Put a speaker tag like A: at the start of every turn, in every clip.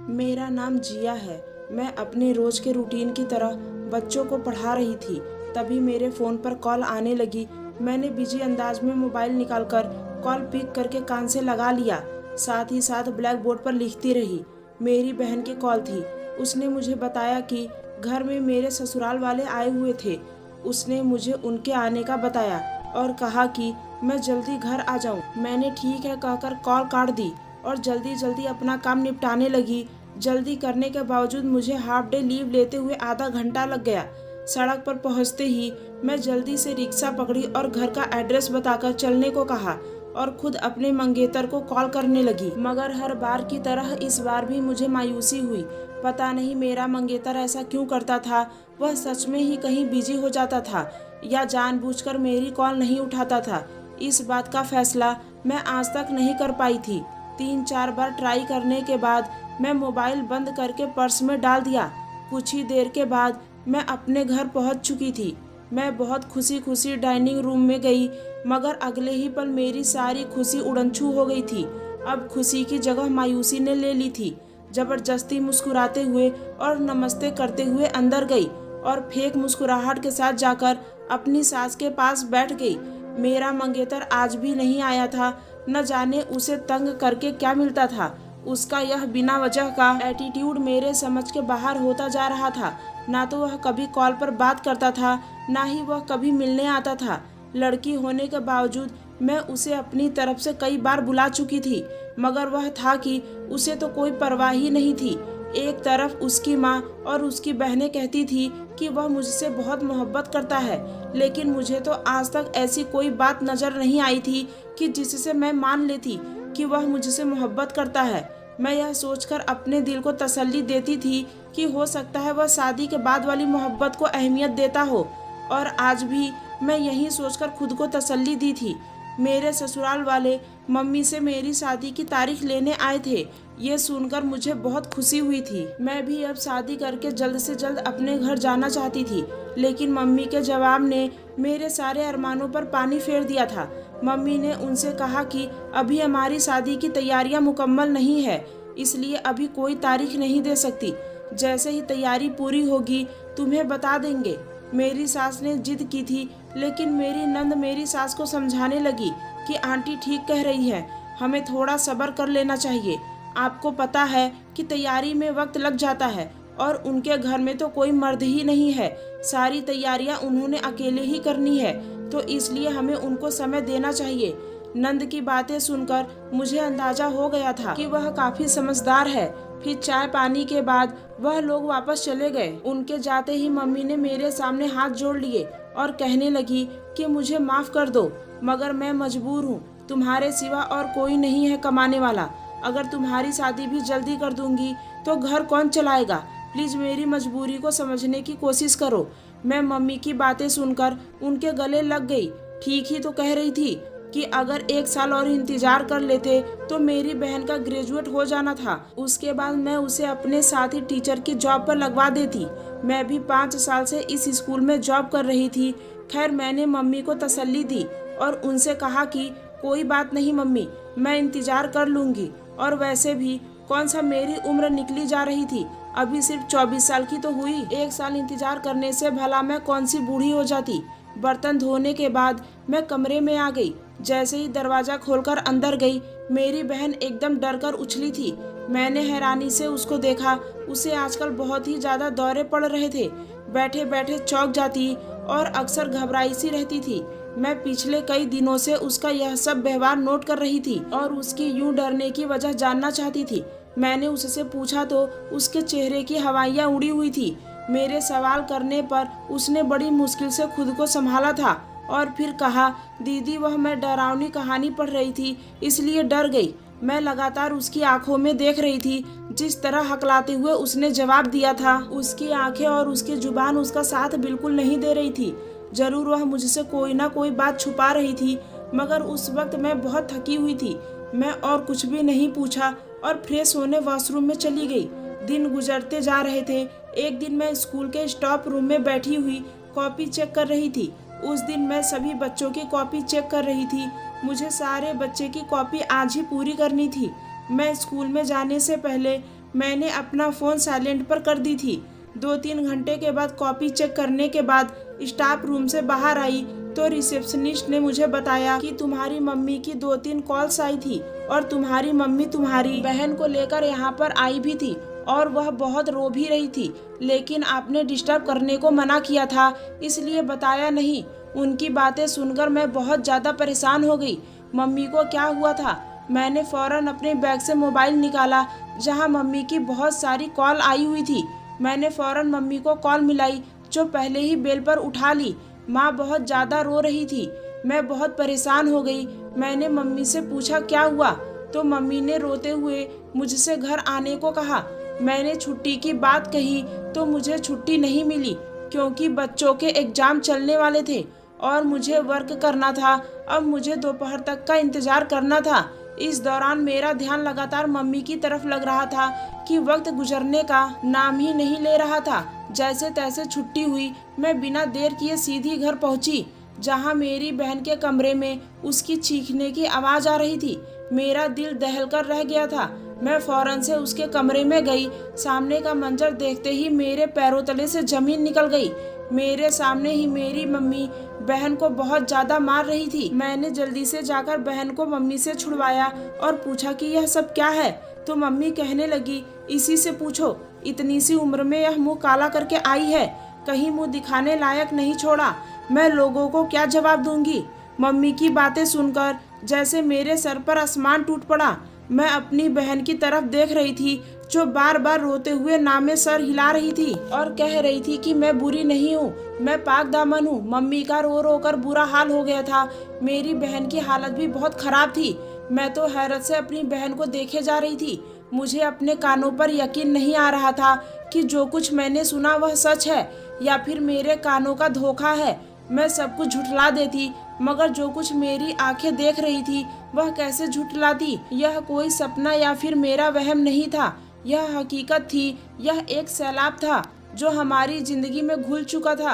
A: मेरा नाम जिया है। मैं अपने रोज के रूटीन की तरह बच्चों को पढ़ा रही थी, तभी मेरे फ़ोन पर कॉल आने लगी। मैंने बिजी अंदाज में मोबाइल निकालकर कॉल पिक करके कान से लगा लिया। साथ ही साथ ब्लैक बोर्ड पर लिखती रही। मेरी बहन की कॉल थी। उसने मुझे बताया कि घर में मेरे ससुराल वाले आए हुए थे। उसने मुझे उनके आने का बताया और कहा कि मैं जल्दी घर आ जाऊं। मैंने ठीक है कहकर कॉल काट दी और जल्दी जल्दी अपना काम निपटाने लगी। जल्दी करने के बावजूद मुझे हाफ डे लीव लेते हुए आधा घंटा लग गया। सड़क पर पहुंचते ही मैं जल्दी से रिक्शा पकड़ी और घर का एड्रेस बताकर चलने को कहा और खुद अपने मंगेतर को कॉल करने लगी। मगर हर बार की तरह इस बार भी मुझे मायूसी हुई। पता नहीं मेरा मंगेतर ऐसा क्यों करता था। वह सच में ही कहीं बिजी हो जाता था या जानबूझकर मेरी कॉल नहीं उठाता था। इस बात का फैसला मैं आज तक नहीं कर पाई थी। 3-4 बार ट्राई करने के बाद मैं मोबाइल बंद करके पर्स में डाल दिया। कुछ ही देर के बाद मैं अपने घर पहुंच चुकी थी। मैं बहुत खुशी खुशी डाइनिंग रूम में गई, मगर अगले ही पल मेरी सारी खुशी उड़नछू हो गई थी। अब खुशी की जगह मायूसी ने ले ली थी। जबरदस्ती मुस्कुराते हुए और नमस्ते करते हुए अंदर गई और फेक मुस्कुराहट के साथ जाकर अपनी सास के पास बैठ गई। मेरा मंगेतर आज भी नहीं आया था। न जाने उसे तंग करके क्या मिलता था। उसका यह बिना वजह का एटीट्यूड मेरे समझ के बाहर होता जा रहा था। ना तो वह कभी कॉल पर बात करता था, ना ही वह कभी मिलने आता था। लड़की होने के बावजूद मैं उसे अपनी तरफ से कई बार बुला चुकी थी, मगर वह था कि उसे तो कोई परवाह ही नहीं थी। एक तरफ उसकी माँ और उसकी बहनें कहती थी कि वह मुझसे बहुत मोहब्बत करता है, लेकिन मुझे तो आज तक ऐसी कोई बात नजर नहीं आई थी कि जिससे मैं मान लेती कि वह मुझसे मोहब्बत करता है। मैं यह सोचकर अपने दिल को तसल्ली देती थी कि हो सकता है वह शादी के बाद वाली मोहब्बत को अहमियत देता हो, और आज भी मैं यही सोचकर खुद को तसल्ली दी थी। मेरे ससुराल वाले मम्मी से मेरी शादी की तारीख लेने आए थे। ये सुनकर मुझे बहुत खुशी हुई थी। मैं भी अब शादी करके जल्द से जल्द अपने घर जाना चाहती थी, लेकिन मम्मी के जवाब ने मेरे सारे अरमानों पर पानी फेर दिया था। मम्मी ने उनसे कहा कि अभी हमारी शादी की तैयारियां मुकम्मल नहीं है, इसलिए अभी कोई तारीख नहीं दे सकती। जैसे ही तैयारी पूरी होगी तुम्हें बता देंगे। मेरी सास ने जिद की थी, लेकिन मेरी नंद मेरी सास को समझाने लगी कि आंटी ठीक कह रही है, हमें थोड़ा सब्र कर लेना चाहिए। आपको पता है कि तैयारी में वक्त लग जाता है और उनके घर में तो कोई मर्द ही नहीं है। सारी तैयारियां उन्होंने अकेले ही करनी है, तो इसलिए हमें उनको समय देना चाहिए। नंद की बातें सुनकर मुझे अंदाजा हो गया था कि वह काफी समझदार है। फिर चाय पानी के बाद वह लोग वापस चले गए। उनके जाते ही मम्मी ने मेरे सामने हाथ जोड़ लिए और कहने लगी कि मुझे माफ कर दो, मगर मैं मजबूर हूँ। तुम्हारे सिवा और कोई नहीं है कमाने वाला। अगर तुम्हारी शादी भी जल्दी कर दूंगी तो घर कौन चलाएगा। प्लीज मेरी मजबूरी को समझने की कोशिश करो। मैं मम्मी की बातें सुनकर उनके गले लग गई। ठीक ही तो कह रही थी कि अगर 1 साल और इंतजार कर लेते तो मेरी बहन का ग्रेजुएट हो जाना था। उसके बाद मैं उसे अपने साथ ही टीचर की जॉब पर लगवा देती। मैं भी 5 साल से इस स्कूल में जॉब कर रही थी। खैर, मैंने मम्मी को तसल्ली दी और उनसे कहा कि कोई बात नहीं मम्मी, मैं इंतजार कर लूंगी। और वैसे भी कौन सा मेरी उम्र निकली जा रही थी, अभी सिर्फ 24 साल की तो हुई। 1 साल इंतजार करने से भला मैं कौन सी बूढ़ी हो जाती। बर्तन धोने के बाद मैं कमरे में आ गई। जैसे ही दरवाजा खोलकर अंदर गई, मेरी बहन एकदम डरकर उछली थी। मैंने हैरानी से उसको देखा। उसे आजकल बहुत ही ज्यादा दौरे पड़ रहे थे। बैठे बैठे चौंक जाती और अक्सर घबराई सी रहती थी। मैं पिछले कई दिनों से उसका यह सब व्यवहार नोट कर रही थी और उसकी यूं डरने की वजह जानना चाहती थी। मैंने उससे पूछा तो उसके चेहरे की हवाइयाँ उड़ी हुई थी। मेरे सवाल करने पर उसने बड़ी मुश्किल से खुद को संभाला था और फिर कहा, दीदी वह मैं डरावनी कहानी पढ़ रही थी इसलिए डर गई। मैं लगातार उसकी आंखों में देख रही थी। जिस तरह हकलाते हुए उसने जवाब दिया था, उसकी आंखें और उसकी जुबान उसका साथ बिल्कुल नहीं दे रही थी। जरूर वह मुझसे कोई ना कोई बात छुपा रही थी, मगर उस वक्त मैं बहुत थकी हुई थी। मैं और कुछ भी नहीं पूछा और फ्रेश होने वॉशरूम में चली गई। दिन गुजरते जा रहे थे। एक दिन मैं स्कूल के स्टाफ रूम में बैठी हुई कॉपी चेक कर रही थी। उस दिन मैं सभी बच्चों की कॉपी चेक कर रही थी। मुझे सारे बच्चे की कॉपी आज ही पूरी करनी थी। मैं स्कूल में जाने से पहले मैंने अपना फ़ोन साइलेंट पर कर दी थी। 2-3 घंटे के बाद कॉपी चेक करने के बाद स्टाफ रूम से बाहर आई तो रिसेप्शनिस्ट ने मुझे बताया कि तुम्हारी मम्मी की 2-3 कॉल्स आई थी और तुम्हारी मम्मी तुम्हारी बहन को लेकर यहाँ पर आई भी थी और वह बहुत रो भी रही थी, लेकिन आपने डिस्टर्ब करने को मना किया था, इसलिए बताया नहीं। उनकी बातें सुनकर मैं बहुत ज़्यादा परेशान हो गई। मम्मी को क्या हुआ था? मैंने फ़ौरन अपने बैग से मोबाइल निकाला जहाँ मम्मी की बहुत सारी कॉल आई हुई थी। मैंने फ़ौरन मम्मी को कॉल मिलाई जो पहले ही बेल पर उठा ली। माँ बहुत ज़्यादा रो रही थी। मैं बहुत परेशान हो गई। मैंने मम्मी से पूछा क्या हुआ, तो मम्मी ने रोते हुए मुझसे घर आने को कहा। मैंने छुट्टी की बात कही तो मुझे छुट्टी नहीं मिली क्योंकि बच्चों के एग्ज़ाम चलने वाले थे और मुझे वर्क करना था। अब मुझे दोपहर तक का इंतज़ार करना था। इस दौरान मेरा ध्यान लगातार मम्मी की तरफ लग रहा था कि वक्त गुजरने का नाम ही नहीं ले रहा था। जैसे तैसे छुट्टी हुई, मैं बिना देर किए सीधी घर पहुंची जहां मेरी बहन के कमरे में उसकी चीखने की आवाज़ आ रही थी। मेरा दिल दहलकर रह गया था। मैं फौरन से उसके कमरे में गई। सामने का मंजर देखते ही मेरे पैरों तले से जमीन निकल गई। मेरे सामने ही मेरी मम्मी बहन को बहुत ज़्यादा मार रही थी। मैंने जल्दी से जाकर बहन को मम्मी से छुड़वाया और पूछा कि यह सब क्या है, तो मम्मी कहने लगी, इसी से पूछो, इतनी सी उम्र में यह मुंह काला करके आई है, कहीं मुंह दिखाने लायक नहीं छोड़ा। मैं लोगों को क्या जवाब दूंगी। मम्मी की बातें सुनकर जैसे मेरे सर पर आसमान टूट पड़ा। मैं अपनी बहन की तरफ देख रही थी जो बार बार रोते हुए नामे सर हिला रही थी और कह रही थी कि मैं बुरी नहीं हूँ, मैं पाक दामन हूँ। मम्मी का रो रो कर बुरा हाल हो गया था। मेरी बहन की हालत भी बहुत खराब थी। मैं तो हैरत से अपनी बहन को देखे जा रही थी। मुझे अपने कानों पर यकीन नहीं आ रहा था कि जो कुछ मैंने सुना वह सच है या फिर मेरे कानों का धोखा है। मैं सब कुछ झुठला देती, मगर जो कुछ मेरी आंखें देख रही थी वह कैसे झुठलाती। यह कोई सपना या फिर मेरा वहम नहीं था, यह हकीकत थी। यह एक सैलाब था जो हमारी जिंदगी में घुल चुका था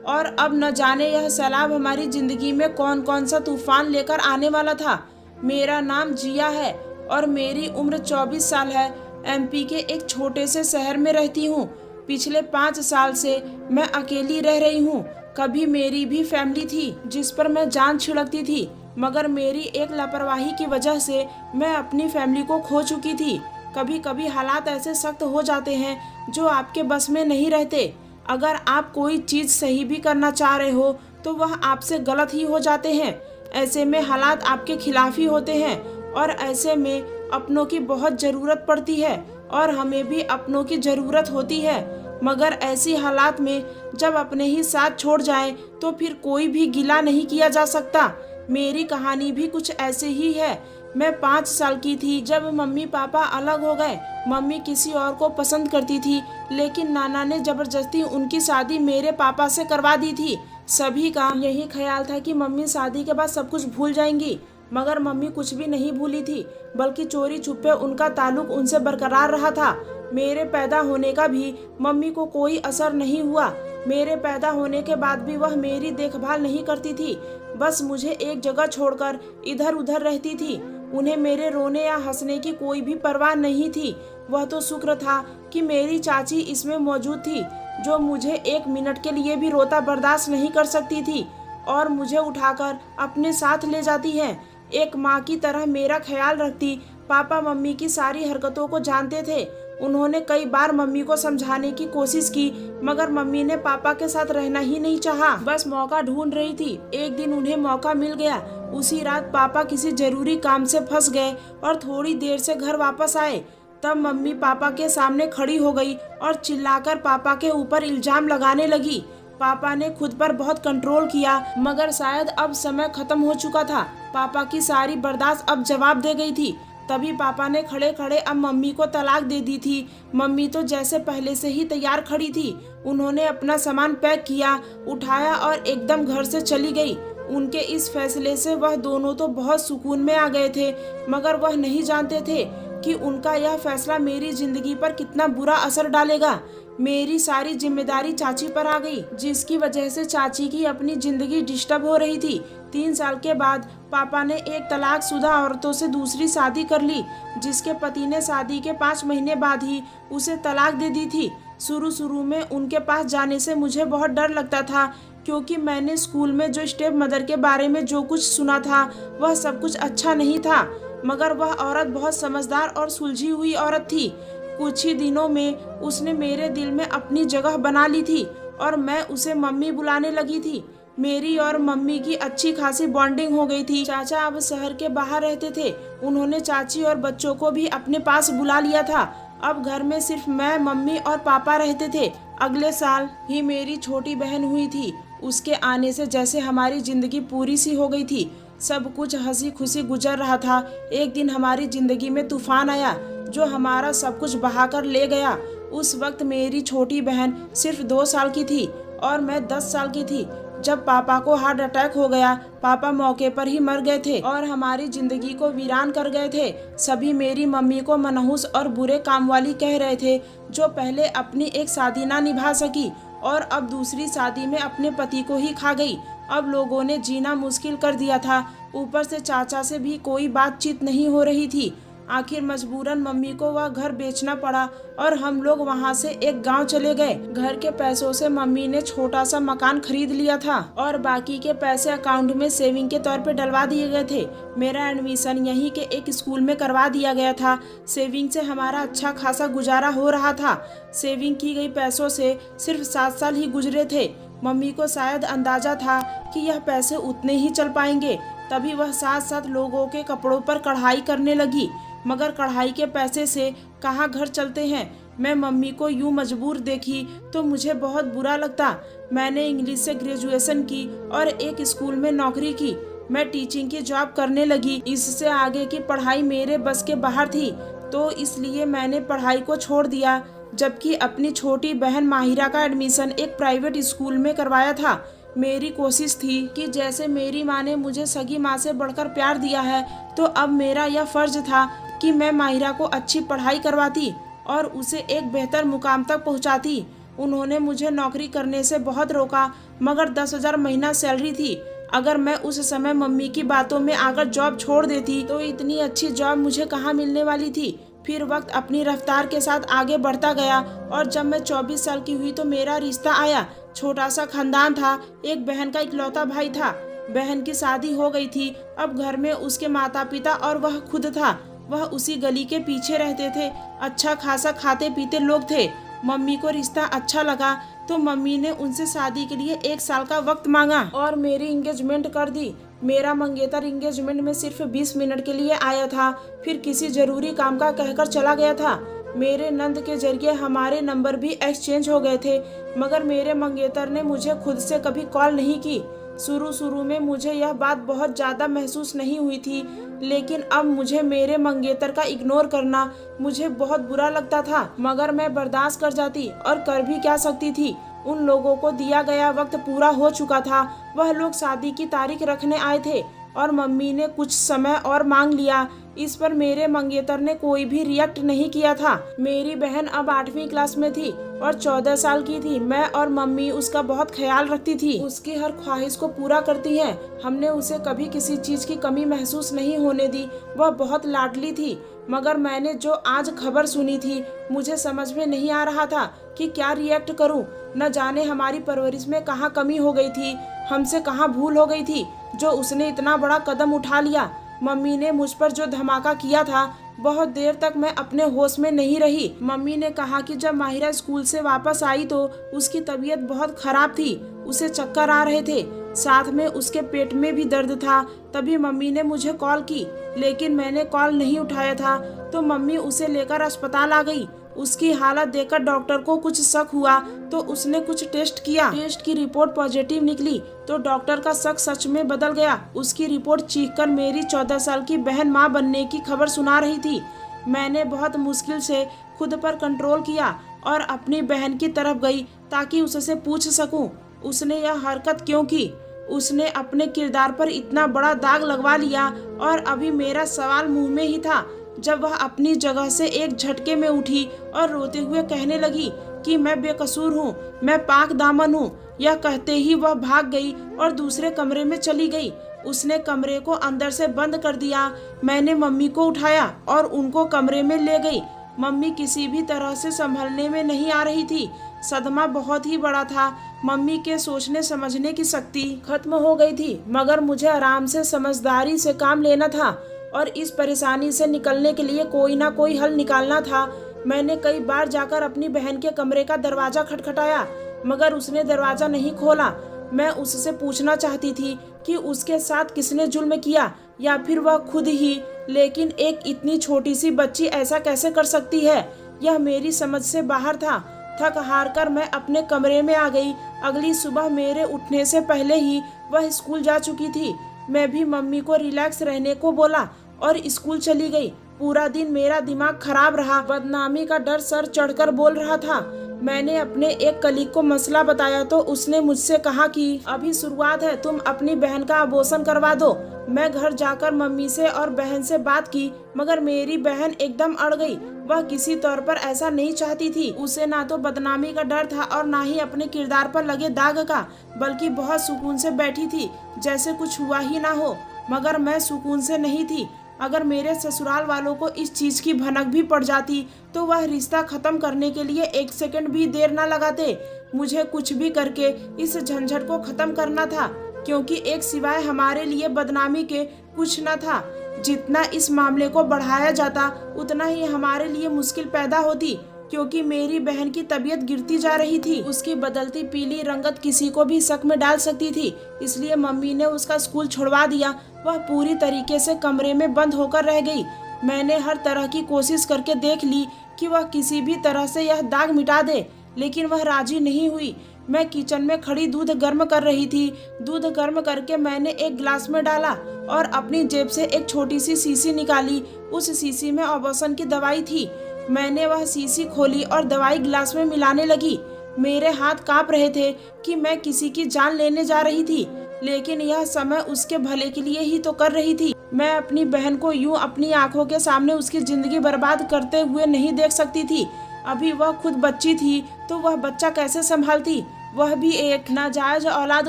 A: और अब न जाने यह सैलाब हमारी जिंदगी में कौन कौन सा तूफान लेकर आने वाला था। मेरा नाम जिया है और मेरी उम्र 24 साल है। एमपी के एक छोटे से शहर में रहती हूँ। पिछले 5 साल से मैं अकेली रह रही हूँ। कभी मेरी भी फैमिली थी जिस पर मैं जान छिड़कती थी, मगर मेरी एक लापरवाही की वजह से मैं अपनी फैमिली को खो चुकी थी। कभी कभी हालात ऐसे सख्त हो जाते हैं जो आपके बस में नहीं रहते। अगर आप कोई चीज़ सही भी करना चाह रहे हो तो वह आपसे गलत ही हो जाते हैं। ऐसे में हालात आपके खिलाफ ही होते हैं और ऐसे में अपनों की बहुत ज़रूरत पड़ती है और हमें भी अपनों की ज़रूरत होती है। मगर ऐसी हालात में जब अपने ही साथ छोड़ जाएं तो फिर कोई भी गिला नहीं किया जा सकता। मेरी कहानी भी कुछ ऐसे ही है। मैं 5 साल की थी जब मम्मी पापा अलग हो गए। मम्मी किसी और को पसंद करती थी, लेकिन नाना ने जबरदस्ती उनकी शादी मेरे पापा से करवा दी थी। सभी का यही ख्याल था कि मम्मी शादी के बाद सब कुछ भूल जाएंगी, मगर मम्मी कुछ भी नहीं भूली थी, बल्कि चोरी छुपे उनका ताल्लुक उनसे बरकरार रहा था। मेरे पैदा होने का भी मम्मी को कोई असर नहीं हुआ। मेरे पैदा होने के बाद भी वह मेरी देखभाल नहीं करती थी, बस मुझे एक जगह छोड़कर इधर उधर रहती थी। उन्हें मेरे रोने या हंसने की कोई भी परवाह नहीं थी। वह तो शुक्र था कि मेरी चाची इसमें मौजूद थी, जो मुझे 1 मिनट के लिए भी रोता बर्दाश्त नहीं कर सकती थी और मुझे उठाकर अपने साथ ले जाती है। एक माँ की तरह मेरा ख्याल रखती। पापा मम्मी की सारी हरकतों को जानते थे। उन्होंने कई बार मम्मी को समझाने की कोशिश की, मगर मम्मी ने पापा के साथ रहना ही नहीं चाहा, बस मौका ढूंढ रही थी। एक दिन उन्हें मौका मिल गया। उसी रात पापा किसी जरूरी काम से फंस गए और थोड़ी देर से घर वापस आए। तब मम्मी पापा के सामने खड़ी हो गई और चिल्लाकर पापा के ऊपर इल्जाम लगाने लगी। पापा ने खुद पर बहुत कंट्रोल किया, मगर शायद अब समय खत्म हो चुका था। पापा की सारी बर्दाश्त अब जवाब दे गई थी। तभी पापा ने खड़े खड़े अब मम्मी को तलाक दे दी थी। मम्मी तो जैसे पहले से ही तैयार खड़ी थी। उन्होंने अपना सामान पैक किया, उठाया और एकदम घर से चली गई। उनके इस फैसले से वह दोनों तो बहुत सुकून में आ गए थे, मगर वह नहीं जानते थे कि उनका यह फैसला मेरी जिंदगी पर कितना बुरा असर डालेगा। मेरी सारी जिम्मेदारी चाची पर आ गई, जिसकी वजह से चाची की अपनी जिंदगी डिस्टर्ब हो रही थी। 3 साल के बाद पापा ने एक तलाकशुदा औरतों से दूसरी शादी कर ली, जिसके पति ने शादी के 5 महीने बाद ही उसे तलाक दे दी थी। शुरू में उनके पास जाने से मुझे बहुत डर लगता था, क्योंकि मैंने स्कूल में जो स्टेप मदर के बारे में जो कुछ सुना था वह सब कुछ अच्छा नहीं था। मगर वह औरत बहुत समझदार और सुलझी हुई औरत थी। कुछ ही दिनों में उसने मेरे दिल में अपनी जगह बना ली थी और मैं उसे मम्मी बुलाने लगी थी। मेरी और मम्मी की अच्छी खासी बॉन्डिंग हो गई थी। चाचा अब शहर के बाहर रहते थे। उन्होंने चाची और बच्चों को भी अपने पास बुला लिया था। अब घर में सिर्फ मैं, मम्मी और पापा रहते थे। अगले साल ही मेरी छोटी बहन हुई थी। उसके आने से जैसे हमारी जिंदगी पूरी सी हो गई थी। सब कुछ हंसी खुशी गुजर रहा था। एक दिन हमारी जिंदगी में तूफान आया जो हमारा सब कुछ बहाकर ले गया। उस वक्त मेरी छोटी बहन सिर्फ 2 साल की थी और मैं 10 साल की थी। जब पापा को हार्ट अटैक हो गया, पापा मौके पर ही मर गए थे और हमारी जिंदगी को वीरान कर गए थे। सभी मेरी मम्मी को मनहूस और बुरे काम वाली कह रहे थे, जो पहले अपनी एक शादी ना निभा सकी और अब दूसरी शादी में अपने पति को ही खा गई। अब लोगों ने जीना मुश्किल कर दिया था। ऊपर से चाचा से भी कोई बातचीत नहीं हो रही थी। आखिर मजबूरन मम्मी को वह घर बेचना पड़ा और हम लोग वहाँ से एक गांव चले गए। घर के पैसों से मम्मी ने छोटा सा मकान खरीद लिया था और बाकी के पैसे अकाउंट में सेविंग के तौर पे डलवा दिए गए थे। मेरा एडमिशन यहीं के एक स्कूल में करवा दिया गया था। सेविंग से हमारा अच्छा खासा गुजारा हो रहा था। सेविंग की गई पैसों से सिर्फ 7 साल ही गुजरे थे। मम्मी को शायद अंदाजा था कि यह पैसे उतने ही चल पाएंगे, तभी वह साथ लोगों के कपड़ों पर कढ़ाई करने लगी। मगर कढ़ाई के पैसे से कहाँ घर चलते हैं। मैं मम्मी को यूं मजबूर देखी तो मुझे बहुत बुरा लगता। मैंने इंग्लिश से ग्रेजुएशन की और एक स्कूल में नौकरी की। मैं टीचिंग की जॉब करने लगी। इससे आगे की पढ़ाई मेरे बस के बाहर थी, तो इसलिए मैंने पढ़ाई को छोड़ दिया। जबकि अपनी छोटी बहन माहिरा का एडमिशन एक प्राइवेट स्कूल में करवाया था। मेरी कोशिश थी कि जैसे मेरी माँ ने मुझे सगी माँ से बढ़कर प्यार दिया है, तो अब मेरा यह फर्ज था कि मैं माहिरा को अच्छी पढ़ाई करवाती और उसे एक बेहतर मुकाम तक पहुंचाती। उन्होंने मुझे नौकरी करने से बहुत रोका, मगर 10,000 महीना सैलरी थी। अगर मैं उस समय मम्मी की बातों में आकर जॉब छोड़ देती तो इतनी अच्छी जॉब मुझे कहाँ मिलने वाली थी। फिर वक्त अपनी रफ्तार के साथ आगे बढ़ता गया और जब मैं 24 साल की हुई तो मेरा रिश्ता आया। छोटा सा खानदान था। एक बहन का इकलौता भाई था। बहन की शादी हो गई थी। अब घर में उसके माता पिता और वह खुद था। वह उसी गली के पीछे रहते थे। अच्छा खासा खाते पीते लोग थे। मम्मी को रिश्ता अच्छा लगा तो मम्मी ने उनसे शादी के लिए 1 साल का वक्त मांगा और मेरी एंगेजमेंट कर दी। मेरा मंगेतर एंगेजमेंट में सिर्फ 20 मिनट के लिए आया था, फिर किसी जरूरी काम का कहकर चला गया था। मेरे नंद के जरिए हमारे नंबर भी एक्सचेंज हो गए थे, मगर मेरे मंगेतर ने मुझे खुद से कभी कॉल नहीं की। शुरू में मुझे यह बात बहुत ज़्यादा महसूस नहीं हुई थी, लेकिन अब मुझे मेरे मंगेतर का इग्नोर करना मुझे बहुत बुरा लगता था। मगर मैं बर्दाश्त कर जाती और कर भी क्या सकती थी। उन लोगों को दिया गया वक्त पूरा हो चुका था। वह लोग शादी की तारीख रखने आए थे और मम्मी ने कुछ समय और मांग लिया। इस पर मेरे मंगेतर ने कोई भी रिएक्ट नहीं किया था। मेरी बहन अब 8वीं क्लास में थी और 14 साल की थी। मैं और मम्मी उसका बहुत ख्याल रखती थी, उसकी हर ख्वाहिश को पूरा करती हैं। हमने उसे कभी किसी चीज की कमी महसूस नहीं होने दी। वह बहुत लाडली थी। मगर मैंने जो आज खबर सुनी थी, मुझे समझ में नहीं आ रहा था कि क्या रिएक्ट करूं। न जाने हमारी परवरिश में कहाँ कमी हो गई थी, हमसे कहाँ भूल हो गई थी जो उसने इतना बड़ा कदम उठा लिया। मम्मी ने मुझ पर जो धमाका किया था, बहुत देर तक मैं अपने होश में नहीं रही। मम्मी ने कहा कि जब माहिरा स्कूल से वापस आई तो उसकी तबीयत बहुत खराब थी, उसे चक्कर आ रहे थे, साथ में उसके पेट में भी दर्द था। तभी मम्मी ने मुझे कॉल की, लेकिन मैंने कॉल नहीं उठाया था, तो मम्मी उसे लेकर अस्पताल आ गई। उसकी हालत देखकर डॉक्टर को कुछ शक हुआ तो उसने कुछ टेस्ट किया। टेस्ट की रिपोर्ट पॉजिटिव निकली तो डॉक्टर का शक सच में बदल गया। उसकी रिपोर्ट चीखकर मेरी 14 साल की बहन माँ बनने की खबर सुना रही थी। मैंने बहुत मुश्किल से खुद पर कंट्रोल किया और अपनी बहन की तरफ गई ताकि उससे पूछ सकूं उसने यह हरकत क्यों की। उसने अपने किरदार पर इतना बड़ा दाग लगवा लिया और अभी मेरा सवाल मुंह में ही था जब वह अपनी जगह से एक झटके में उठी और रोते हुए कहने लगी कि मैं बेकसूर हूँ, मैं पाक दामन हूँ। यह कहते ही वह भाग गई और दूसरे कमरे में चली गई। उसने कमरे को अंदर से बंद कर दिया। मैंने मम्मी को उठाया और उनको कमरे में ले गई। मम्मी किसी भी तरह से संभलने में नहीं आ रही थी। सदमा बहुत ही बड़ा था। मम्मी के सोचने समझने की शक्ति खत्म हो गई थी, मगर मुझे आराम से समझदारी से काम लेना था और इस परेशानी से निकलने के लिए कोई ना कोई हल निकालना था। मैंने कई बार जाकर अपनी बहन के कमरे का दरवाजा खटखटाया, मगर उसने दरवाजा नहीं खोला। मैं उससे पूछना चाहती थी कि उसके साथ किसने जुल्म किया या फिर वह खुद ही, लेकिन एक इतनी छोटी सी बच्ची ऐसा कैसे कर सकती है, यह मेरी समझ से बाहर था। थक हार कर मैं अपने कमरे में आ गई। अगली सुबह मेरे उठने से पहले ही वह स्कूल जा चुकी थी। मैं भी मम्मी को रिलैक्स रहने को बोला और स्कूल चली गई। पूरा दिन मेरा दिमाग खराब रहा। बदनामी का डर सर चढ़कर बोल रहा था। मैंने अपने एक कलीग को मसला बताया तो उसने मुझसे कहा कि अभी शुरुआत है, तुम अपनी बहन का अबॉर्शन करवा दो। मैं घर जाकर मम्मी से और बहन से बात की, मगर मेरी बहन एकदम अड़ गई। वह किसी तौर पर ऐसा नहीं चाहती थी। उसे ना तो बदनामी का डर था और ना ही अपने किरदार पर लगे दाग का, बल्कि बहुत सुकून से बैठी थी, जैसे कुछ हुआ ही ना हो। मगर मैं सुकून से नहीं थी। अगर मेरे ससुराल वालों को इस चीज की भनक भी पड़ जाती तो वह रिश्ता खत्म करने के लिए एक सेकंड भी देर न लगाते। मुझे कुछ भी करके इस झंझट को खत्म करना था, क्योंकि एक सिवाय हमारे लिए बदनामी के कुछ न था। जितना इस मामले को बढ़ाया जाता उतना ही हमारे लिए मुश्किल पैदा होती, क्योंकि मेरी बहन की तबीयत गिरती जा रही थी। उसकी बदलती पीली रंगत किसी को भी शक में डाल सकती थी। इसलिए मम्मी ने उसका स्कूल छुड़वा दिया। वह पूरी तरीके से कमरे में बंद होकर रह गई। मैंने हर तरह की कोशिश करके देख ली कि वह किसी भी तरह से यह दाग मिटा दे, लेकिन वह राजी नहीं हुई। मैं किचन में खड़ी दूध गर्म कर रही थी। दूध गर्म करके मैंने एक गिलास में डाला और अपनी जेब से एक छोटी सी शीशी निकाली। उस शीशी में अबॉर्शन की दवाई थी। मैंने वह शीशी खोली और दवाई गिलास में मिलाने लगी। मेरे हाथ कांप रहे थे कि मैं किसी की जान लेने जा रही थी, लेकिन यह समय उसके भले के लिए ही तो कर रही थी। मैं अपनी बहन को यूं अपनी आंखों के सामने उसकी जिंदगी बर्बाद करते हुए नहीं देख सकती थी। अभी वह खुद बच्ची थी तो वह बच्चा कैसे संभालती, वह भी एक नाजायज औलाद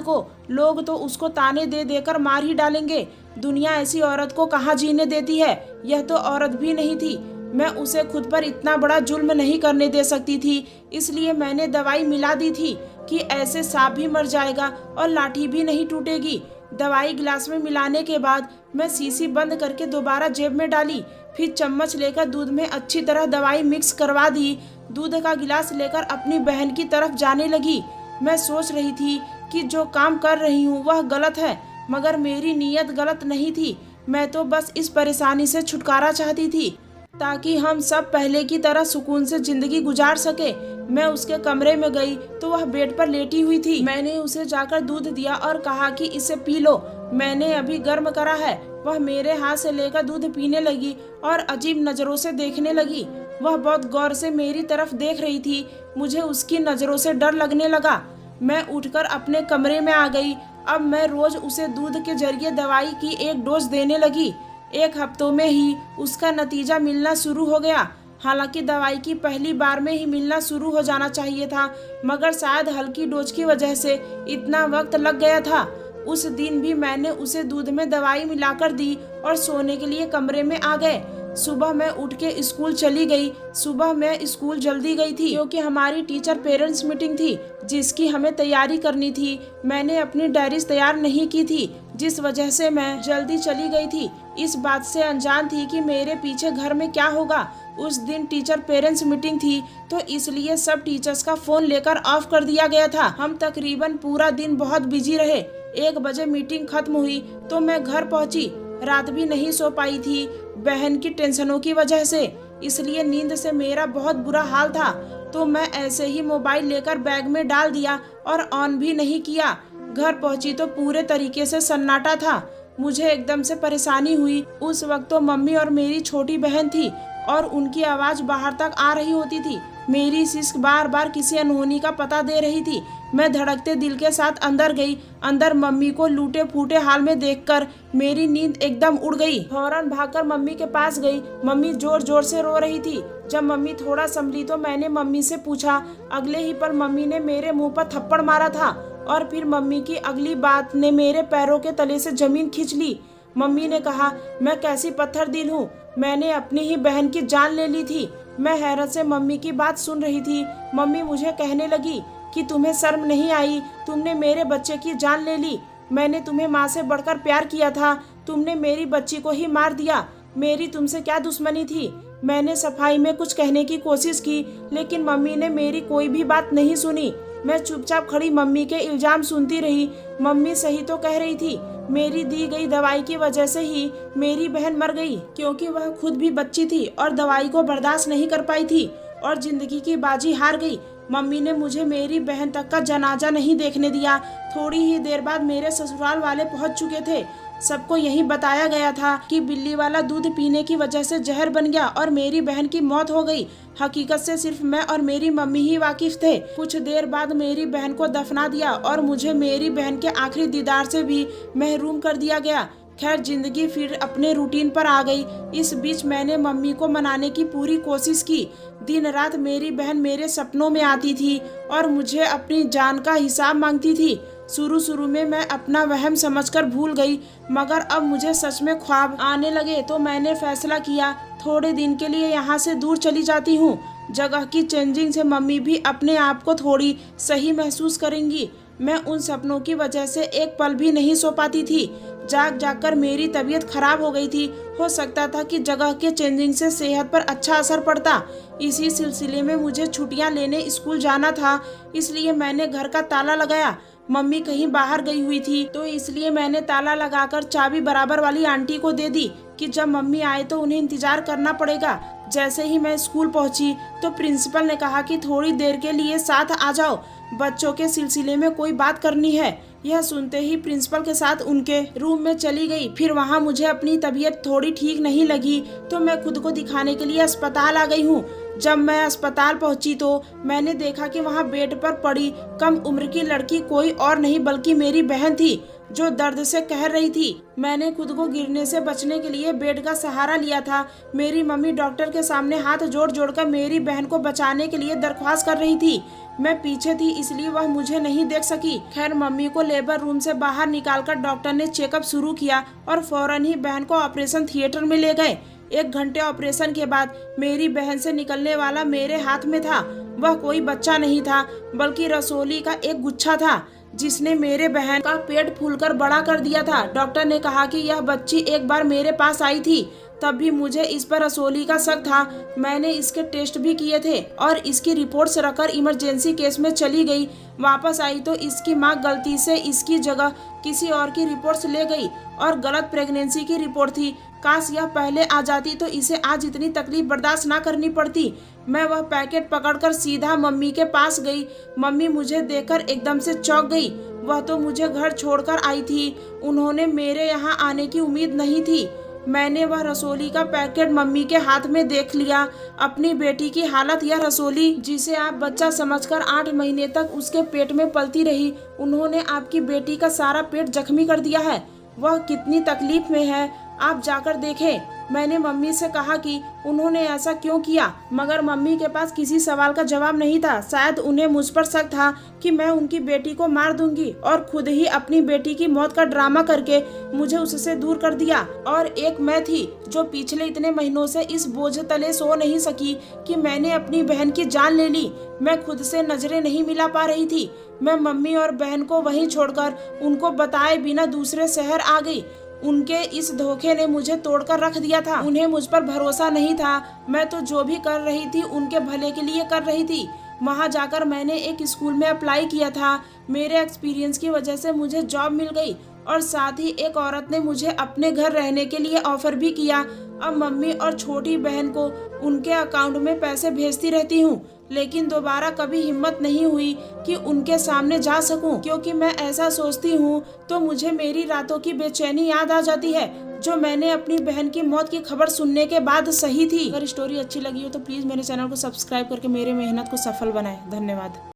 A: को। लोग तो उसको ताने दे देकर मार ही डालेंगे। दुनिया ऐसी औरत को कहाँ जीने देती है। यह तो औरत भी नहीं थी। मैं उसे खुद पर इतना बड़ा जुल्म नहीं करने दे सकती थी। इसलिए मैंने दवाई मिला दी थी कि ऐसे सांप भी मर जाएगा और लाठी भी नहीं टूटेगी। दवाई गिलास में मिलाने के बाद मैं शीशी बंद करके दोबारा जेब में डाली। फिर चम्मच लेकर दूध में अच्छी तरह दवाई मिक्स करवा दी। दूध का गिलास लेकर अपनी बहन की तरफ जाने लगी। मैं सोच रही थी कि जो काम कर रही हूँ वह गलत है, मगर मेरी नीयत गलत नहीं थी। मैं तो बस इस परेशानी से छुटकारा चाहती थी, ताकि हम सब पहले की तरह सुकून से जिंदगी गुजार सके। मैं उसके कमरे में गई तो वह बेड पर लेटी हुई थी। मैंने उसे जाकर दूध दिया और कहा कि इसे पी लो, मैंने अभी गर्म करा है। वह मेरे हाथ से लेकर दूध पीने लगी और अजीब नजरों से देखने लगी। वह बहुत गौर से मेरी तरफ देख रही थी। मुझे उसकी नजरों से डर लगने लगा। मैं उठकर अपने कमरे में आ गई। अब मैं रोज उसे दूध के जरिए दवाई की एक डोज देने लगी। 1 हफ्तों में ही उसका नतीजा मिलना शुरू हो गया। हालांकि दवाई की पहली बार में ही मिलना शुरू हो जाना चाहिए था, मगर शायद हल्की डोज की वजह से इतना वक्त लग गया था। उस दिन भी मैंने उसे दूध में दवाई मिलाकर दी और सोने के लिए कमरे में आ गए। सुबह मैं उठ के स्कूल चली गई। सुबह मैं स्कूल जल्दी गई थी क्योंकि हमारी टीचर पेरेंट्स मीटिंग थी जिसकी हमें तैयारी करनी थी। मैंने अपनी डायरीज तैयार नहीं की थी, जिस वजह से मैं जल्दी चली गई थी। इस बात से अनजान थी कि मेरे पीछे घर में क्या होगा। उस दिन टीचर पेरेंट्स मीटिंग थी तो इसलिए सब टीचर्स का फोन लेकर ऑफ कर दिया गया था। हम तकरीबन पूरा दिन बहुत बिजी रहे। 1 बजे मीटिंग खत्म हुई तो मैं घर पहुंची। रात भी नहीं सो पाई थी बहन की टेंशनों की वजह से, इसलिए नींद से मेरा बहुत बुरा हाल था। तो मैं ऐसे ही मोबाइल लेकर बैग में डाल दिया और ऑन भी नहीं किया। घर पहुंची तो पूरे तरीके से सन्नाटा था। मुझे एकदम से परेशानी हुई। उस वक्त तो मम्मी और मेरी छोटी बहन थी और उनकी आवाज बाहर तक आ रही होती थी। मेरी सिस्क बार बार किसी अनहोनी का पता दे रही थी। मैं धड़कते दिल के साथ अंदर गई। अंदर मम्मी को लूटे फूटे हाल में देखकर मेरी नींद एकदम उड़ गई। फौरन भागकर मम्मी के पास गई। मम्मी जोर जोर से रो रही थी। जब मम्मी थोड़ा संभली तो मैंने मम्मी से पूछा। अगले ही पल मम्मी ने मेरे मुंह पर थप्पड़ मारा था और फिर मम्मी की अगली बात ने मेरे पैरों के तले से जमीन खींच ली। मम्मी ने कहा, मैं कैसी पत्थर दिल हूँ, मैंने अपनी ही बहन की जान ले ली थी। मैं हैरत से मम्मी की बात सुन रही थी। मम्मी मुझे कहने लगी कि तुम्हें शर्म नहीं आई, तुमने मेरे बच्चे की जान ले ली। मैंने तुम्हें माँ से बढ़कर प्यार किया था, तुमने मेरी बच्ची को ही मार दिया। मेरी तुमसे क्या दुश्मनी थी। मैंने सफाई में कुछ कहने की कोशिश की, लेकिन मम्मी ने मेरी कोई भी बात नहीं सुनी। मैं चुपचाप खड़ी मम्मी के इल्जाम सुनती रही। मम्मी सही तो कह रही थी, मेरी दी गई दवाई की वजह से ही मेरी बहन मर गई, क्योंकि वह खुद भी बच्ची थी और दवाई को बर्दाश्त नहीं कर पाई थी और जिंदगी की बाजी हार गई। मम्मी ने मुझे मेरी बहन तक का जनाजा नहीं देखने दिया। थोड़ी ही देर बाद मेरे ससुराल वाले पहुंच चुके थे। सबको यही बताया गया था कि बिल्ली वाला दूध पीने की वजह से जहर बन गया और मेरी बहन की मौत हो गई। हकीकत से सिर्फ मैं और मेरी मम्मी ही वाकिफ थे। कुछ देर बाद मेरी बहन को दफना दिया और मुझे मेरी बहन के आखिरी दीदार से भी महरूम कर दिया गया। खैर, जिंदगी फिर अपने रूटीन पर आ गई। इस बीच मैंने मम्मी को मनाने की पूरी कोशिश की। दिन रात मेरी बहन मेरे सपनों में आती थी और मुझे अपनी जान का हिसाब मांगती थी। शुरू में मैं अपना वहम समझकर भूल गई, मगर अब मुझे सच में ख्वाब आने लगे तो मैंने फैसला किया, थोड़े दिन के लिए यहाँ से दूर चली जाती हूँ। जगह की चेंजिंग से मम्मी भी अपने आप को थोड़ी सही महसूस करेंगी। मैं उन सपनों की वजह से एक पल भी नहीं सो पाती थी। जाग कर मेरी तबीयत खराब हो गई थी। हो सकता था कि जगह के चेंजिंग से सेहत पर अच्छा असर पड़ता। इसी सिलसिले में मुझे छुट्टियां लेने स्कूल जाना था, इसलिए मैंने घर का ताला लगाया। मम्मी कहीं बाहर गई हुई थी, तो इसलिए मैंने ताला लगाकर चाबी बराबर वाली आंटी को दे दी कि जब मम्मी आए तो उन्हें इंतजार करना पड़ेगा। जैसे ही मैं स्कूल पहुंची तो प्रिंसिपल ने कहा कि थोड़ी देर के लिए साथ आ जाओ, बच्चों के सिलसिले में कोई बात करनी है। यह सुनते ही प्रिंसिपल के साथ उनके रूम में चली गई। फिर वहां मुझे अपनी तबीयत थोड़ी ठीक नहीं लगी तो मैं खुद को दिखाने के लिए अस्पताल आ गई हूँ। जब मैं अस्पताल पहुंची तो मैंने देखा कि वहां बेड पर पड़ी कम उम्र की लड़की कोई और नहीं बल्कि मेरी बहन थी, जो दर्द से कह रही थी। मैंने खुद को गिरने से बचने के लिए बेड का सहारा लिया था। मेरी मम्मी डॉक्टर के सामने हाथ जोड़कर मेरी बहन को बचाने के लिए दरख्वास्त कर रही थी। मैं पीछे थी इसलिए वह मुझे नहीं देख सकी। खैर, मम्मी को लेबर रूम से बाहर निकालकर डॉक्टर ने चेकअप शुरू किया और फौरन ही बहन को ऑपरेशन थिएटर में ले गए। 1 घंटे ऑपरेशन के बाद मेरी बहन से निकलने वाला मेरे हाथ में था। वह कोई बच्चा नहीं था बल्कि रसोली का एक गुच्छा था, जिसने मेरे बहन का पेट फूलकर बड़ा कर दिया था। डॉक्टर ने कहा कि यह बच्ची एक बार मेरे पास आई थी, तब भी मुझे इस पर रसोली का शक था। मैंने इसके टेस्ट भी किए थे और इसकी रिपोर्ट्स रखकर इमरजेंसी केस में चली गई। वापस आई तो इसकी मां गलती से इसकी जगह किसी और की रिपोर्ट्स ले गई और गलत प्रेगनेंसी की रिपोर्ट थी। काश यह पहले आ जाती तो इसे आज इतनी तकलीफ बर्दाश्त ना करनी पड़ती। मैं वह पैकेट पकड़कर सीधा मम्मी के पास गई। मम्मी मुझे देखकर एकदम से चौंक गई। वह तो मुझे घर छोड़कर आई थी, उन्होंने मेरे यहाँ आने की उम्मीद नहीं थी। मैंने वह रसोली का पैकेट मम्मी के हाथ में देख लिया। अपनी बेटी की हालत, यह रसोली जिसे आप बच्चा समझकर 8 महीने तक उसके पेट में पलती रही, उन्होंने आपकी बेटी का सारा पेट जख्मी कर दिया है। वह कितनी तकलीफ में है, आप जाकर देखें। मैंने मम्मी से कहा कि उन्होंने ऐसा क्यों किया, मगर मम्मी के पास किसी सवाल का जवाब नहीं था। शायद उन्हें मुझ पर शक था कि मैं उनकी बेटी को मार दूंगी और खुद ही अपनी बेटी की मौत का ड्रामा करके मुझे उससे दूर कर दिया। और एक मैं थी जो पिछले इतने महीनों से इस बोझ तले सो नहीं सकी कि मैंने अपनी बहन की जान ले ली। मैं खुद से नजरें नहीं मिला पा रही थी। मैं मम्मी और बहन को वहीं छोड़कर उनको बताए बिना दूसरे शहर आ गई। उनके इस धोखे ने मुझे तोड़कर रख दिया था। उन्हें मुझ पर भरोसा नहीं था। मैं तो जो भी कर रही थी उनके भले के लिए कर रही थी। वहां जाकर मैंने एक स्कूल में अप्लाई किया था। मेरे एक्सपीरियंस की वजह से मुझे जॉब मिल गई और साथ ही एक औरत ने मुझे अपने घर रहने के लिए ऑफर भी किया। अब मम्मी और छोटी बहन को उनके अकाउंट में पैसे भेजती रहती हूँ, लेकिन दोबारा कभी हिम्मत नहीं हुई कि उनके सामने जा सकूं, क्योंकि मैं ऐसा सोचती हूँ तो मुझे मेरी रातों की बेचैनी याद आ जाती है, जो मैंने अपनी बहन की मौत की खबर सुनने के बाद सही थी। अगर स्टोरी अच्छी लगी हो तो प्लीज़ मेरे चैनल को सब्सक्राइब करके मेरे मेहनत को सफल बनाएं। धन्यवाद।